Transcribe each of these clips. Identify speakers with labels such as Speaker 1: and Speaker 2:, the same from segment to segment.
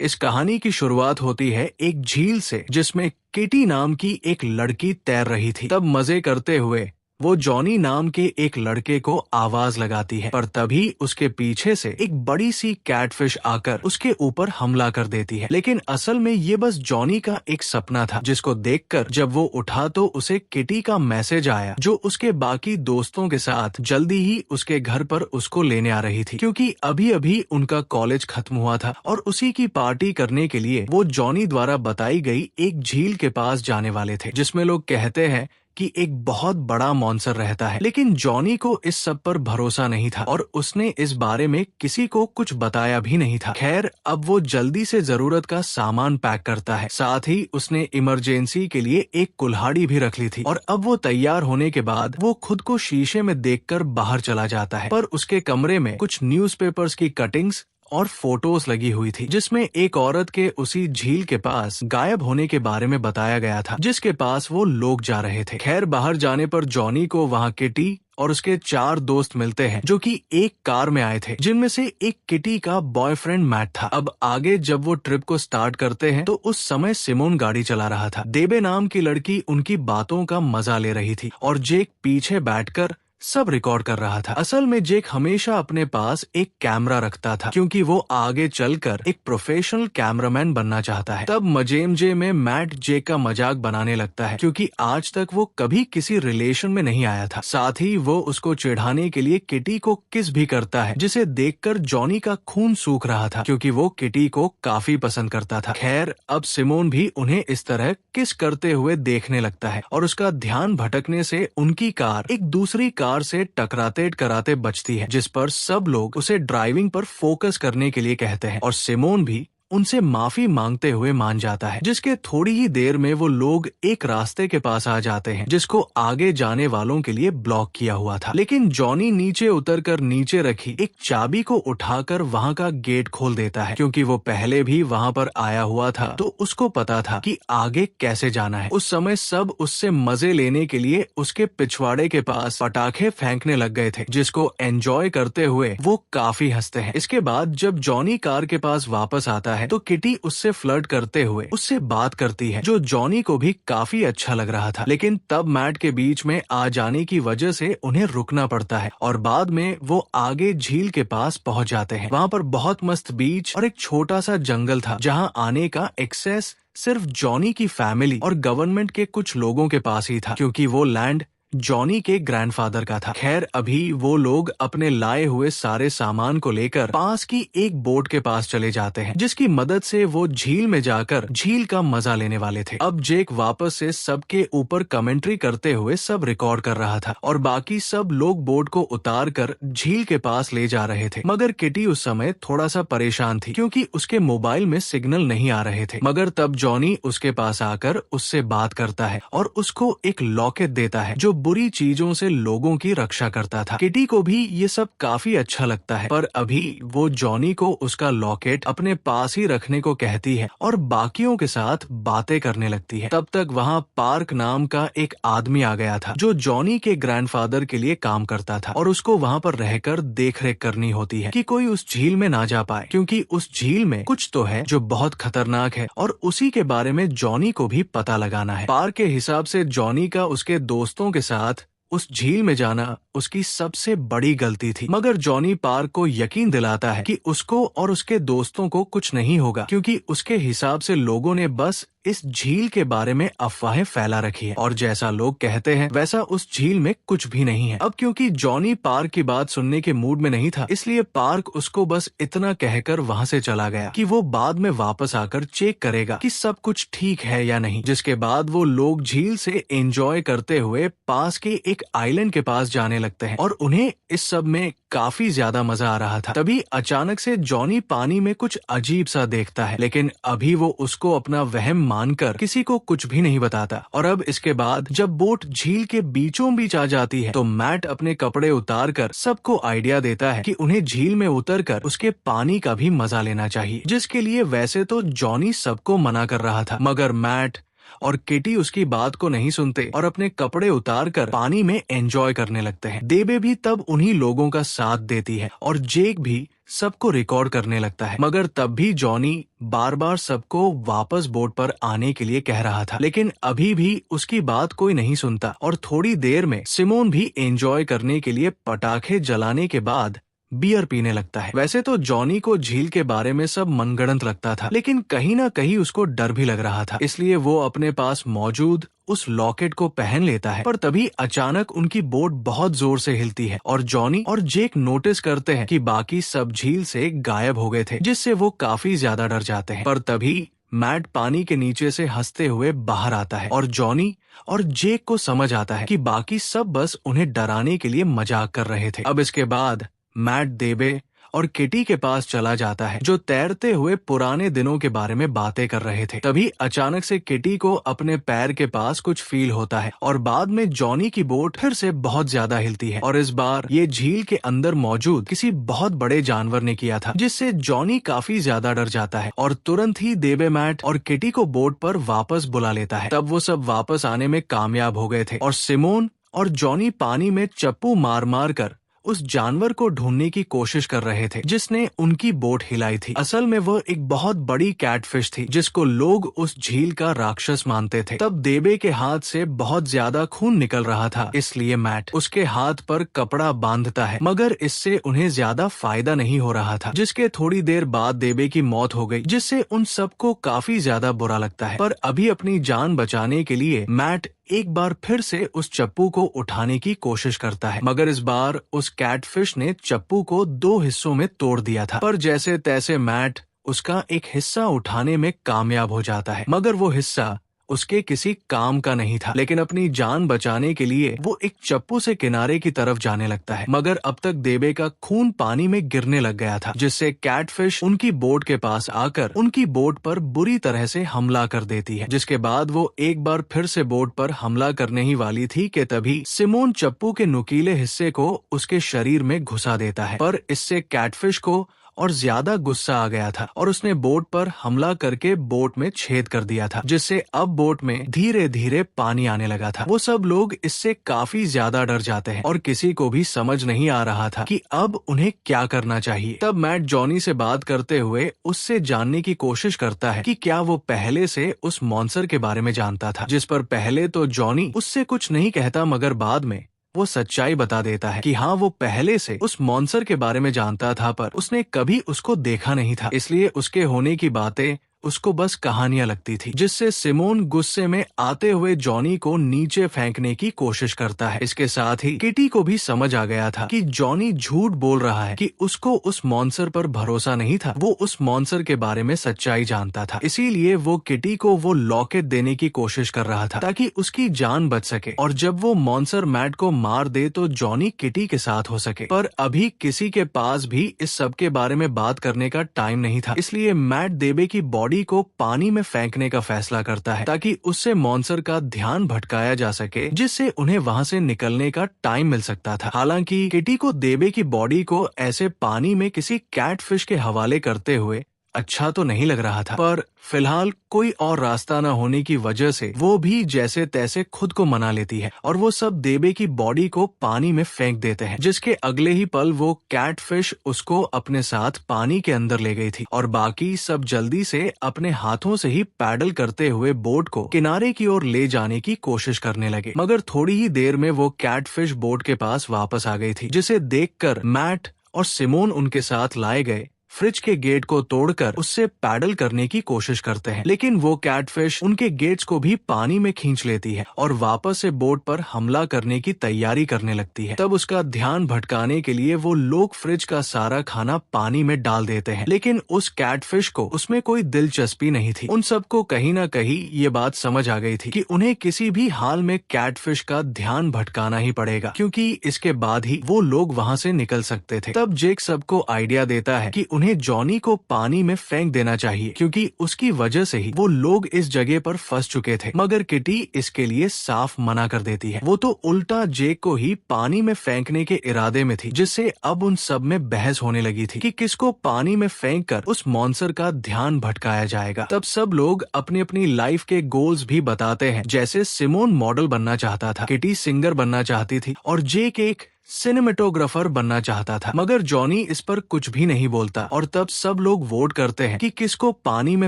Speaker 1: इस कहानी की शुरुआत होती है एक झील से जिसमें किटी नाम की एक लड़की तैर रही थी। तब मजे करते हुए वो जॉनी नाम के एक लड़के को आवाज लगाती है, पर तभी उसके पीछे से एक बड़ी सी कैटफिश आकर उसके ऊपर हमला कर देती है। लेकिन असल में ये बस जॉनी का एक सपना था, जिसको देखकर जब वो उठा तो उसे किटी का मैसेज आया जो उसके बाकी दोस्तों के साथ जल्दी ही उसके घर पर उसको लेने आ रही थी, क्योंकि अभी अभी उनका कॉलेज खत्म हुआ था और उसी की पार्टी करने के लिए वो जॉनी द्वारा बताई गई एक झील के पास जाने वाले थे, जिसमें लोग कहते हैं कि एक बहुत बड़ा मॉन्स्टर रहता है। लेकिन जॉनी को इस सब पर भरोसा नहीं था और उसने इस बारे में किसी को कुछ बताया भी नहीं था। खैर, अब वो जल्दी से जरूरत का सामान पैक करता है। साथ ही उसने इमरजेंसी के लिए एक कुल्हाड़ी भी रख ली थी और अब वो तैयार होने के बाद वो खुद को शीशे में देखकर बाहर चला जाता है। पर उसके कमरे में कुछ न्यूज़पेपर्स की कटिंग्स और फोटोज लगी हुई थी, जिसमें एक औरत के उसी झील के पास गायब होने के बारे में बताया गया था, जिसके पास वो लोग जा रहे थे। खैर, बाहर जाने पर जॉनी को वहाँ किटी और उसके 4 दोस्त मिलते हैं जो कि एक कार में आए थे, जिनमें से एक किटी का बॉयफ्रेंड मैट था। अब आगे जब वो ट्रिप को स्टार्ट करते हैं तो उस समय सिमोन गाड़ी चला रहा था। देबे नाम की लड़की उनकी बातों का मजा ले रही थी और जेक पीछे बैठकर सब रिकॉर्ड कर रहा था। असल में जेक हमेशा अपने पास एक कैमरा रखता था, क्योंकि वो आगे चलकर एक प्रोफेशनल कैमरामैन बनना चाहता है। तब मजेमजे में मैट जेक का मजाक बनाने लगता है, क्योंकि आज तक वो कभी किसी रिलेशन में नहीं आया था। साथ ही वो उसको चिढ़ाने के लिए किटी को किस भी करता है, जिसे देखकर जॉनी का खून सूख रहा था, क्योंकि वो किटी को काफी पसंद करता था। खैर, अब सिमोन भी उन्हें इस तरह किस करते हुए देखने लगता है और उसका ध्यान भटकने से उनकी कार एक दूसरी कार से टकराते कराते बचती है, जिस पर सब लोग उसे ड्राइविंग पर फोकस करने के लिए कहते हैं और सिमोन भी उनसे माफी मांगते हुए मान जाता है। जिसके थोड़ी ही देर में वो लोग एक रास्ते के पास आ जाते हैं, जिसको आगे जाने वालों के लिए ब्लॉक किया हुआ था। लेकिन जॉनी नीचे उतरकर नीचे रखी एक चाबी को उठाकर वहाँ का गेट खोल देता है, क्योंकि वो पहले भी वहाँ पर आया हुआ था तो उसको पता था कि आगे कैसे जाना है। उस समय सब उससे मजे लेने के लिए उसके पिछवाड़े के पास पटाखे फेंकने लग गए थे, जिसको एंजॉय करते हुए वो काफी हंसते हैं। इसके बाद जब जॉनी कार के पास वापस आता है तो किटी उससे फ्लर्ट करते हुए उससे बात करती है, जो जॉनी को भी काफी अच्छा लग रहा था। लेकिन तब मैट के बीच में आ जाने की वजह से उन्हें रुकना पड़ता है और बाद में वो आगे झील के पास पहुंच जाते हैं। वहाँ पर बहुत मस्त बीच और एक छोटा सा जंगल था, जहाँ आने का एक्सेस सिर्फ जॉनी की फैमिली और गवर्नमेंट के कुछ लोगों के पास ही था, क्योंकि वो लैंड जॉनी के ग्रैंडफादर का था। खैर, अभी वो लोग अपने लाए हुए सारे सामान को लेकर पास की एक बोट के पास चले जाते हैं, जिसकी मदद से वो झील में जाकर झील का मजा लेने वाले थे। अब जेक वापस से सबके ऊपर कमेंट्री करते हुए सब रिकॉर्ड कर रहा था और बाकी सब लोग बोट को उतार कर झील के पास ले जा रहे थे। मगर किटी उस समय थोड़ा सा परेशान थी, क्योंकि उसके मोबाइल में सिग्नल नहीं आ रहे थे। मगर तब जॉनी उसके पास आकर उससे बात करता है और उसको एक लॉकेट देता है जो बुरी चीजों से लोगों की रक्षा करता था। किटी को भी ये सब काफी अच्छा लगता है, पर अभी वो जॉनी को उसका लॉकेट अपने पास ही रखने को कहती है और बाकियों के साथ बातें करने लगती है। तब तक वहाँ पार्क नाम का एक आदमी आ गया था, जो जॉनी के ग्रैंडफादर के लिए काम करता था और उसको वहाँ पर रहकर देख रेख करनी होती है कि कोई उस झील में ना जा पाए, क्योंकि उस झील में कुछ तो है जो बहुत खतरनाक है और उसी के बारे में जॉनी को भी पता लगाना है। पार्क के हिसाब से जॉनी का उसके दोस्तों के साथ उस झील में जाना उसकी सबसे बड़ी गलती थी। मगर जॉनी पार्क को यकीन दिलाता है कि उसको और उसके दोस्तों को कुछ नहीं होगा, क्योंकि उसके हिसाब से लोगों ने बस इस झील के बारे में अफवाहें फैला रखी है और जैसा लोग कहते हैं वैसा उस झील में कुछ भी नहीं है। अब क्योंकि जॉनी पार्क की बात सुनने के मूड में नहीं था, इसलिए पार्क उसको बस इतना कहकर वहाँ से चला गया कि वो बाद में वापस आकर चेक करेगा कि सब कुछ ठीक है या नहीं। जिसके बाद वो लोग झील से एंजॉय करते हुए पास के एक आइलैंड के पास जाने लगते हैं और उन्हें इस सब में काफी ज्यादा मजा आ रहा था। तभी अचानक से जॉनी पानी में कुछ अजीब सा देखता है, लेकिन अभी वो उसको अपना वहम मानकर किसी को कुछ भी नहीं बताता। और अब इसके बाद जब बोट झील के बीचों बीच आ जाती है तो मैट अपने कपड़े उतारकर सबको आइडिया देता है कि उन्हें झील में उतरकर उसके पानी का भी मजा लेना चाहिए, जिसके लिए वैसे तो जॉनी सबको मना कर रहा था, मगर मैट और किटी उसकी बात को नहीं सुनते और अपने कपड़े उतारकर पानी में एंजॉय करने लगते हैं। देबे भी तब उन्हीं लोगों का साथ देती है और जेक भी सबको रिकॉर्ड करने लगता है। मगर तब भी जॉनी बार बार सबको वापस बोट पर आने के लिए कह रहा था, लेकिन अभी भी उसकी बात कोई नहीं सुनता। और थोड़ी देर में सिमोन भी एंजॉय करने के लिए पटाखे जलाने के बाद बियर पीने लगता है। वैसे तो जॉनी को झील के बारे में सब मनगढ़ंत लगता था, लेकिन कहीं ना कहीं उसको डर भी लग रहा था। इसलिए वो अपने पास मौजूद उस लॉकेट को पहन लेता है। पर तभी अचानक उनकी बोट बहुत जोर से हिलती है और जॉनी और जेक नोटिस करते हैं कि बाकी सब झील से गायब हो गए थे, जिससे वो काफी ज्यादा डर जाते हैं। पर तभी मैट पानी के नीचे से हंसते हुए बाहर आता है और जॉनी और जेक को समझ आता है कि बाकी सब बस उन्हें डराने के लिए मजाक कर रहे थे। अब इसके बाद मैट देबे और किटी के पास चला जाता है, जो तैरते हुए पुराने दिनों के बारे में बातें कर रहे थे। तभी अचानक से किटी को अपने पैर के पास कुछ फील होता है और बाद में जॉनी की बोट फिर से बहुत ज्यादा हिलती है और इस बार ये झील के अंदर मौजूद किसी बहुत बड़े जानवर ने किया था, जिससे जॉनी काफी ज्यादा डर जाता है और तुरंत ही देबे, मैट और किटी को बोट पर वापस बुला लेता है। तब वो सब वापस आने में कामयाब हो गए थे और सिमोन और जॉनी पानी में चप्पू मार मार कर उस जानवर को ढूंढने की कोशिश कर रहे थे जिसने उनकी बोट हिलाई थी। असल में वो एक बहुत बड़ी कैटफिश थी जिसको लोग उस झील का राक्षस मानते थे। तब देबे के हाथ से बहुत ज्यादा खून निकल रहा था, इसलिए मैट उसके हाथ पर कपड़ा बांधता है, मगर इससे उन्हें ज्यादा फायदा नहीं हो रहा था, जिसके थोड़ी देर बाद देबे की मौत हो गई, जिससे उन सबको काफी ज्यादा बुरा लगता है। पर अभी अपनी जान बचाने के लिए मैट एक बार फिर से उस चप्पू को उठाने की कोशिश करता है, मगर इस बार उस कैटफिश ने चप्पू को 2 हिस्सों में तोड़ दिया था। पर जैसे तैसे मैट उसका एक हिस्सा उठाने में कामयाब हो जाता है, मगर वो हिस्सा उसके किसी काम का नहीं था। लेकिन अपनी जान बचाने के लिए वो एक चप्पू से किनारे की तरफ जाने लगता है, मगर अब तक देबे का खून पानी में गिरने लग गया था, जिससे कैटफिश उनकी बोट के पास आकर उनकी बोट पर बुरी तरह से हमला कर देती है। जिसके बाद वो एक बार फिर से बोट पर हमला करने ही वाली थी कि तभी सिमोन चप्पू के नुकीले हिस्से को उसके शरीर में घुसा देता है। पर इससे कैटफिश को और ज्यादा गुस्सा आ गया था और उसने बोट पर हमला करके बोट में छेद कर दिया था, जिससे अब बोट में धीरे धीरे पानी आने लगा था। वो सब लोग इससे काफी ज्यादा डर जाते हैं और किसी को भी समझ नहीं आ रहा था कि अब उन्हें क्या करना चाहिए। तब मैट जॉनी से बात करते हुए उससे जानने की कोशिश करता है कि क्या वो पहले से उस मॉन्स्टर के बारे में जानता था, जिस पर पहले तो जॉनी उससे कुछ नहीं कहता, मगर बाद में वो सच्चाई बता देता है कि हाँ, वो पहले से उस मॉन्स्टर के बारे में जानता था, पर उसने कभी उसको देखा नहीं था, इसलिए उसके होने की बातें उसको बस कहानियां लगती थी। जिससे सिमोन गुस्से में आते हुए जॉनी को नीचे फेंकने की कोशिश करता है। इसके साथ ही किटी को भी समझ आ गया था कि जॉनी झूठ बोल रहा है, कि उसको उस मॉन्स्टर पर भरोसा नहीं था, वो उस मॉन्स्टर के बारे में सच्चाई जानता था। इसीलिए वो किटी को वो लॉकेट देने की कोशिश कर रहा था ताकि उसकी जान बच सके और जब वो मॉन्स्टर मैट को मार दे तो जॉनी किटी के साथ हो सके। पर अभी किसी के पास भी इस सब के बारे में बात करने का टाइम नहीं था, इसलिए मैट देबे की बॉडी को पानी में फेंकने का फैसला करता है ताकि उससे मॉन्स्टर का ध्यान भटकाया जा सके, जिससे उन्हें वहां से निकलने का टाइम मिल सकता था। हालांकि किटी को देबे की बॉडी को ऐसे पानी में किसी कैटफिश के हवाले करते हुए अच्छा तो नहीं लग रहा था, पर फिलहाल कोई और रास्ता न होने की वजह से वो भी जैसे तैसे खुद को मना लेती है और वो सब देबे की बॉडी को पानी में फेंक देते हैं, जिसके अगले ही पल वो कैटफिश उसको अपने साथ पानी के अंदर ले गई थी और बाकी सब जल्दी से अपने हाथों से ही पैडल करते हुए बोट को किनारे की ओर ले जाने की कोशिश करने लगे। मगर थोड़ी ही देर में वो कैटफिश बोट के पास वापस आ गई थी, जिसे देखकर मैट और सिमोन उनके साथ लाए गए फ्रिज के गेट को तोड़कर उससे पैडल करने की कोशिश करते हैं, लेकिन वो कैटफिश उनके गेट्स को भी पानी में खींच लेती है और वापस से बोट पर हमला करने की तैयारी करने लगती है। तब उसका ध्यान भटकाने के लिए वो लोग फ्रिज का सारा खाना पानी में डाल देते हैं, लेकिन उस कैटफिश को उसमें कोई दिलचस्पी नहीं थी। उन सबको कहीं ना कहीं ये बात समझ आ गई थी कि उन्हें किसी भी हाल में कैटफिश का ध्यान भटकाना ही पड़ेगा, क्योंकि इसके बाद ही वो लोग वहाँ से निकल सकते थे। तब जेक सबको आइडिया देता है कि उन्हें जॉनी को पानी में फेंक देना चाहिए, क्योंकि उसकी वजह से ही वो लोग इस जगह पर फंस चुके थे। मगर किटी इसके लिए साफ मना कर देती है। वो तो उल्टा जेक को ही पानी में फेंकने के इरादे में थी, जिससे अब उन सब में बहस होने लगी थी कि किसको पानी में फेंककर उस मॉन्स्टर का ध्यान भटकाया जाएगा। तब सब लोग अपनी अपनी लाइफ के गोल्स भी बताते हैं, जैसे सिमोन मॉडल बनना चाहता था, किटी सिंगर बनना चाहती थी और जेक एक सिनेमेटोग्राफर बनना चाहता था। मगर जॉनी इस पर कुछ भी नहीं बोलता और तब सब लोग वोट करते हैं कि किसको पानी में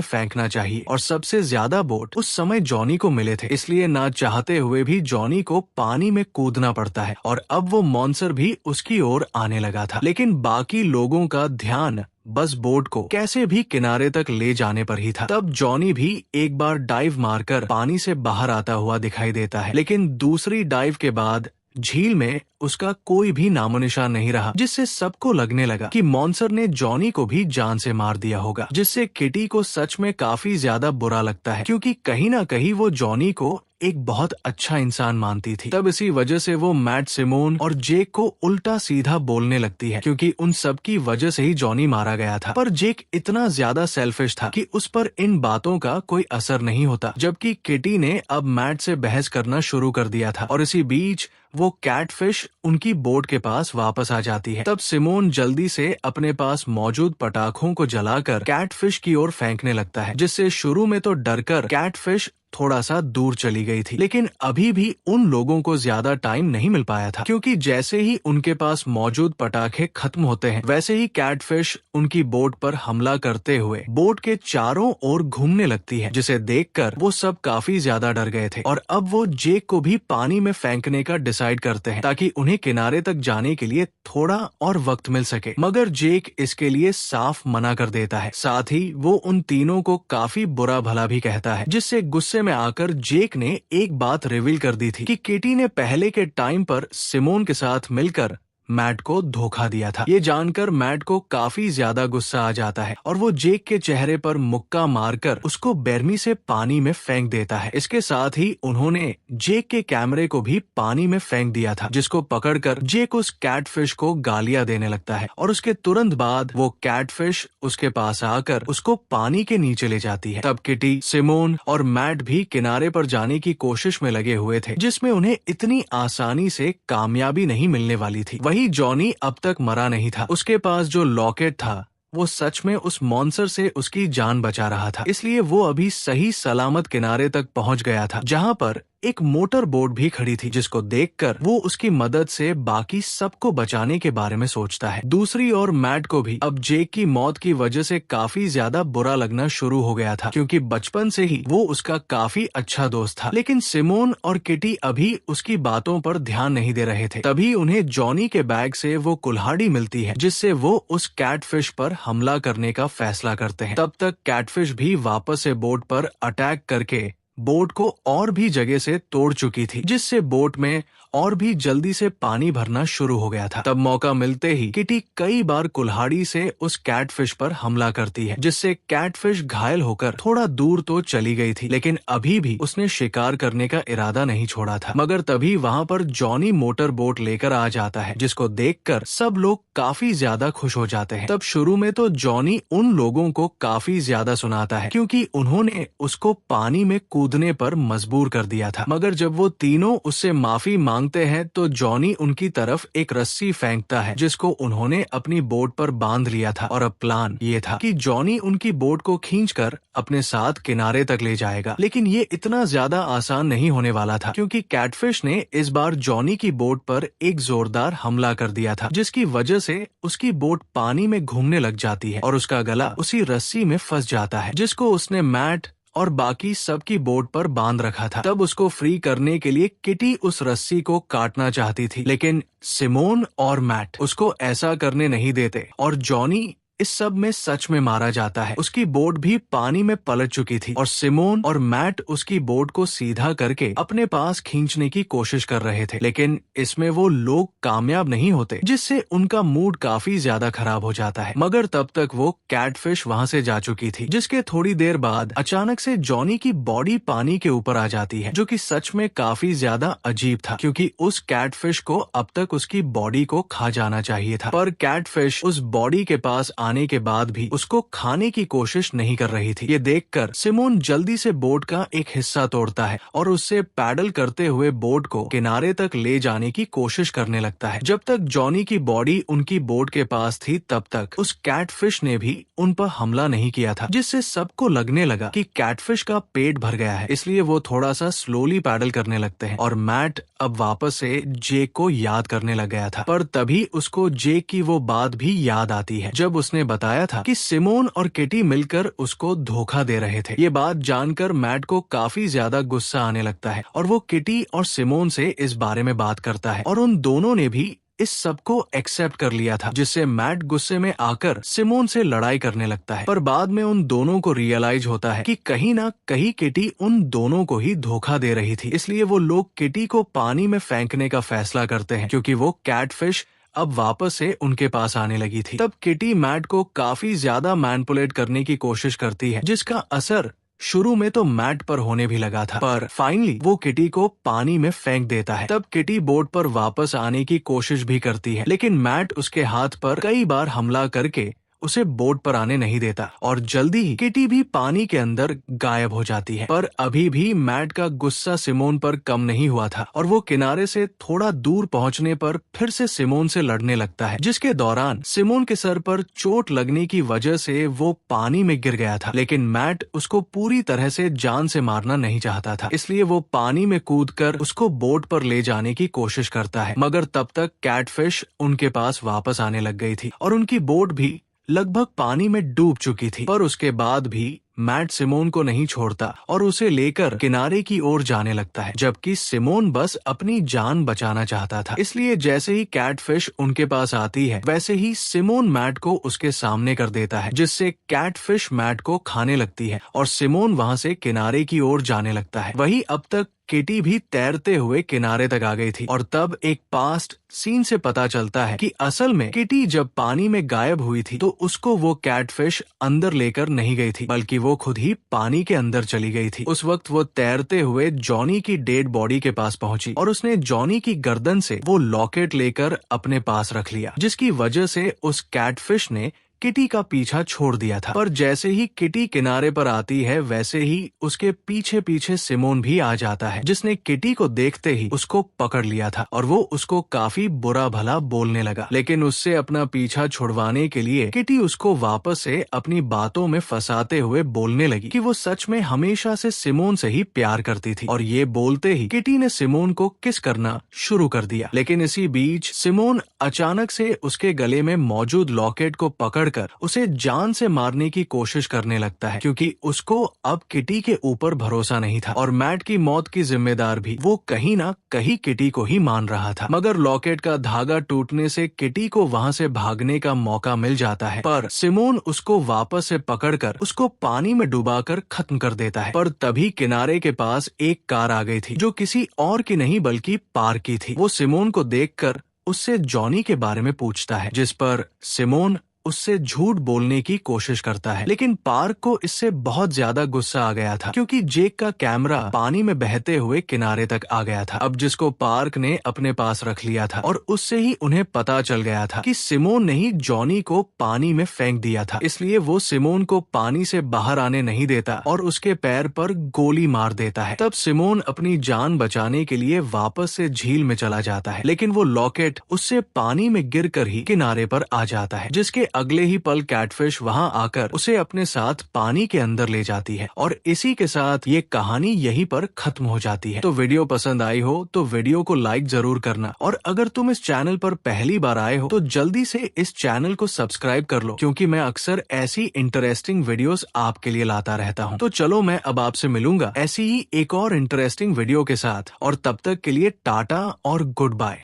Speaker 1: फेंकना चाहिए और सबसे ज्यादा वोट उस समय जॉनी को मिले थे। इसलिए ना चाहते हुए भी जॉनी को पानी में कूदना पड़ता है और अब वो मॉन्स्टर भी उसकी ओर आने लगा था। लेकिन बाकी लोगों का ध्यान बस बोट को कैसे भी किनारे तक ले जाने पर ही था। तब जॉनी भी एक बार डाइव मारकर पानी से बाहर आता हुआ दिखाई देता है, लेकिन दूसरी डाइव के बाद झील में उसका कोई भी नामो निशान नहीं रहा, जिससे सबको लगने लगा कि मॉन्स्टर ने जॉनी को भी जान से मार दिया होगा। जिससे किटी को सच में काफी ज्यादा बुरा लगता है, क्योंकि कहीं ना कहीं वो जॉनी को एक बहुत अच्छा इंसान मानती थी। तब इसी वजह से वो मैट, सिमोन और जेक को उल्टा सीधा बोलने लगती है, क्योंकि उन सब की वजह से ही जॉनी मारा गया था। पर जेक इतना ज्यादा सेल्फिश था कि उस पर इन बातों का कोई असर नहीं होता, जबकि किटी ने अब मैट से बहस करना शुरू कर दिया था। और इसी बीच वो कैटफिश उनकी बोट के पास वापस आ जाती है। तब सिमोन जल्दी से अपने पास मौजूद पटाखों को जलाकर कैटफिश की ओर फेंकने लगता है, जिससे शुरू में तो डरकर कैटफिश थोड़ा सा दूर चली गई थी। लेकिन अभी भी उन लोगों को ज्यादा टाइम नहीं मिल पाया था, क्योंकि जैसे ही उनके पास मौजूद पटाखे खत्म होते हैं, वैसे ही कैटफिश उनकी बोट पर हमला करते हुए बोट के चारों ओर घूमने लगती है, जिसे देखकर वो सब काफी ज्यादा डर गए थे। और अब वो जेक को भी पानी में फेंकने का डिसाइड करते हैं, ताकि उन्हें किनारे तक जाने के लिए थोड़ा और वक्त मिल सके। मगर जेक इसके लिए साफ मना कर देता है। साथ ही वो उन तीनों को काफी बुरा भला भी कहता है, जिससे गुस्से में आकर जेक ने एक बात रिवील कर दी थी कि किटी ने पहले के टाइम पर सिमोन के साथ मिलकर मैट को धोखा दिया था। ये जानकर मैट को काफी ज्यादा गुस्सा आ जाता है और वो जेक के चेहरे पर मुक्का मारकर उसको बेरमी से पानी में फेंक देता है। इसके साथ ही उन्होंने जेक के कैमरे को भी पानी में फेंक दिया था, जिसको पकड़कर जेक उस कैटफिश को गालियां देने लगता है और उसके तुरंत बाद वो कैटफिश उसके पास आकर उसको पानी के नीचे ले जाती है। तब किटी, सिमोन और मैट भी किनारे पर जाने की कोशिश में लगे हुए थे, जिसमें उन्हें इतनी आसानी से कामयाबी नहीं मिलने वाली थी। वही जॉनी अब तक मरा नहीं था। उसके पास जो लॉकेट था वो सच में उस मॉन्स्टर से उसकी जान बचा रहा था, इसलिए वो अभी सही सलामत किनारे तक पहुंच गया था, जहां पर एक मोटर बोट भी खड़ी थी, जिसको देखकर वो उसकी मदद से बाकी सबको बचाने के बारे में सोचता है। दूसरी ओर मैट को भी अब जेक की मौत की वजह से काफी ज्यादा बुरा लगना शुरू हो गया था, क्योंकि बचपन से ही वो उसका काफी अच्छा दोस्त था। लेकिन सिमोन और किटी अभी उसकी बातों पर ध्यान नहीं दे रहे थे। तभी उन्हें जॉनी के बैग से वो कुल्हाड़ी मिलती है, जिससे वो उस कैटफिश पर हमला करने का फैसला करते हैं। तब तक कैटफिश भी वापस से बोट पर अटैक करके बोट को और भी जगह से तोड़ चुकी थी, जिससे बोट में और भी जल्दी से पानी भरना शुरू हो गया था। तब मौका मिलते ही किटी कई बार कुल्हाड़ी से उस कैटफिश पर हमला करती है, जिससे कैटफिश घायल होकर थोड़ा दूर तो चली गई थी, लेकिन अभी भी उसने शिकार करने का इरादा नहीं छोड़ा था। मगर तभी वहाँ पर जॉनी मोटर बोट लेकर आ जाता है, जिसको देखकर सब लोग काफी ज्यादा खुश हो जाते हैं। तब शुरू में तो जॉनी उन लोगों को काफी ज्यादा सुनाता है, क्योंकि उन्होंने उसको पानी में कूदने पर मजबूर कर दिया था। मगर जब वो तीनों उससे माफी मांगते हैं तो जॉनी उनकी तरफ एक रस्सी फेंकता है, जिसको उन्होंने अपनी बोट पर बांध लिया था। और अब प्लान ये था कि जॉनी उनकी बोट को खींचकर अपने साथ किनारे तक ले जाएगा। लेकिन ये इतना ज्यादा आसान नहीं होने वाला था, क्योंकि कैटफिश ने इस बार जॉनी की बोट पर एक जोरदार हमला कर दिया था, जिसकी वजह से उसकी बोट पानी में घूमने लग जाती है और उसका गला उसी रस्सी में फंस जाता है, जिसको उसने मैट और बाकी सबकी बोट पर बांध रखा था। तब उसको फ्री करने के लिए किटी उस रस्सी को काटना चाहती थी, लेकिन सिमोन और मैट उसको ऐसा करने नहीं देते और जॉनी इस सब में सच में मारा जाता है। उसकी बोट भी पानी में पलट चुकी थी और सिमोन और मैट उसकी बोट को सीधा करके अपने पास खींचने की कोशिश कर रहे थे, लेकिन इसमें वो लोग कामयाब नहीं होते, जिससे उनका मूड काफी ज्यादा खराब हो जाता है। मगर तब तक वो कैटफिश वहाँ से जा चुकी थी, जिसके थोड़ी देर बाद अचानक से जॉनी की बॉडी पानी के ऊपर आ जाती है, जो कि सच में काफी ज्यादा अजीब था, क्योंकि उस कैटफिश को अब तक उसकी बॉडी को खा जाना चाहिए था, पर कैटफिश उस बॉडी के पास आने के बाद भी उसको खाने की कोशिश नहीं कर रही थी। ये देखकर सिमोन जल्दी से बोट का एक हिस्सा तोड़ता है और उससे पैडल करते हुए बोट को किनारे तक ले जाने की कोशिश करने लगता है। जब तक जॉनी की बॉडी उनकी बोट के पास थी तब तक उस कैटफिश ने भी उन पर हमला नहीं किया था, जिससे सबको लगने लगा कि कैटफिश का पेट भर गया है, इसलिए वो थोड़ा सा स्लोली पैडल करने लगते हैं। और मैट अब वापस से जेक को याद करने लग गया था, पर तभी उसको जेक की वो बात भी याद आती है जब उसने बताया था कि सिमोन और किटी मिलकर उसको धोखा दे रहे थे। ये बात जानकर मैट को काफी ज्यादा गुस्सा आने लगता है और वो किटी और सिमोन से इस बारे में बात करता है और उन दोनों ने भी इस सब को एक्सेप्ट कर लिया था, जिससे मैट गुस्से में आकर सिमोन से लड़ाई करने लगता है। पर बाद में उन दोनों को रियलाइज होता है कि कहीं ना कहीं किटी उन दोनों को ही धोखा दे रही थी, इसलिए वो लोग किटी को पानी में फेंकने का फैसला करते हैं क्योंकि वो कैटफिश अब वापस से उनके पास आने लगी थी। तब किटी मैट को काफी ज्यादा मैनिपुलेट करने की कोशिश करती है, जिसका असर शुरू में तो मैट पर होने भी लगा था, पर फाइनली वो किटी को पानी में फेंक देता है। तब किटी बोट पर वापस आने की कोशिश भी करती है, लेकिन मैट उसके हाथ पर कई बार हमला करके उसे बोट पर आने नहीं देता और जल्दी ही किटी भी पानी के अंदर गायब हो जाती है। पर अभी भी मैट का गुस्सा सिमोन पर कम नहीं हुआ था और वो किनारे से थोड़ा दूर पहुंचने पर फिर से सिमोन से लड़ने लगता है, जिसके दौरान सिमोन के सर पर चोट लगने की वजह से वो पानी में गिर गया था। लेकिन मैट उसको पूरी तरह से जान से मारना नहीं चाहता था, इसलिए वो पानी में कूदकर उसको बोट पर ले जाने की कोशिश करता है, मगर तब तक कैटफिश उनके पास वापस आने लग गई थी और उनकी बोट भी लगभग पानी में डूब चुकी थी। पर उसके बाद भी मैट सिमोन को नहीं छोड़ता और उसे लेकर किनारे की ओर जाने लगता है, जबकि सिमोन बस अपनी जान बचाना चाहता था। इसलिए जैसे ही कैटफिश उनके पास आती है वैसे ही सिमोन मैट को उसके सामने कर देता है, जिससे कैटफिश मैट को खाने लगती है और सिमोन वहां से किनारे की ओर जाने लगता है। वही अब तक किटी भी तैरते हुए किनारे तक आ गई थी और तब एक पास्ट सीन से पता चलता है कि असल में किटी जब पानी में गायब हुई थी तो उसको वो कैटफिश अंदर लेकर नहीं गई थी, बल्कि वो खुद ही पानी के अंदर चली गई थी। उस वक्त वो तैरते हुए जॉनी की डेड बॉडी के पास पहुंची और उसने जॉनी की गर्दन से वो लॉकेट लेकर अपने पास रख लिया, जिसकी वजह से उस कैटफिश ने किटी का पीछा छोड़ दिया था। पर जैसे ही किटी किनारे पर आती है वैसे ही उसके पीछे पीछे सिमोन भी आ जाता है, जिसने किटी को देखते ही उसको पकड़ लिया था और वो उसको काफी बुरा भला बोलने लगा। लेकिन उससे अपना पीछा छुड़वाने के लिए किटी उसको वापस से अपनी बातों में फंसाते हुए बोलने लगी कि वो सच में हमेशा से सिमोन से ही प्यार करती थी और ये बोलते ही किटी ने सिमोन को किस करना शुरू कर दिया। लेकिन इसी बीच सिमोन अचानक से उसके गले में मौजूद लॉकेट को पकड़ उसे जान से मारने की कोशिश करने लगता है, क्योंकि उसको अब किटी के ऊपर भरोसा नहीं था और मैट की मौत की जिम्मेदार भी वो कहीं ना कहीं किटी को ही मान रहा था। मगर लॉकेट का धागा टूटने से किटी को वहां से भागने का मौका मिल जाता है, पर सिमोन उसको वापस से पकड़कर उसको पानी में डुबाकर खत्म कर देता है। पर तभी किनारे के पास एक कार आ गई थी जो किसी और की नहीं बल्कि पार्क की थी। वो सिमोन को देखकर उससे जॉनी के बारे में पूछता है, जिस पर सिमोन उससे झूठ बोलने की कोशिश करता है। लेकिन पार्क को इससे बहुत ज्यादा गुस्सा आ गया था, क्योंकि जेक का कैमरा पानी में बहते हुए किनारे तक आ गया था, अब जिसको पार्क ने अपने पास रख लिया था और उससे ही उन्हें पता चल गया था कि सिमोन ने ही जॉनी को पानी में फेंक दिया था। इसलिए वो सिमोन को पानी से बाहर आने नहीं देता और उसके पैर पर गोली मार देता है। तब सिमोन अपनी जान बचाने के लिए वापस से झील में चला जाता है, लेकिन वो लॉकेट उससे पानी में गिरकर ही किनारे पर आ जाता है, जिसके अगले ही पल कैटफिश वहां आकर उसे अपने साथ पानी के अंदर ले जाती है और इसी के साथ ये कहानी यहीं पर खत्म हो जाती है। तो वीडियो पसंद आई हो तो वीडियो को लाइक जरूर करना और अगर तुम इस चैनल पर पहली बार आए हो तो जल्दी से इस चैनल को सब्सक्राइब कर लो, क्योंकि मैं अक्सर ऐसी इंटरेस्टिंग वीडियोस आपके लिए लाता रहता हूँ। तो चलो मैं अब आपसे मिलूंगा ऐसी ही एक और इंटरेस्टिंग वीडियो के साथ, और तब तक के लिए टाटा और गुड बाय।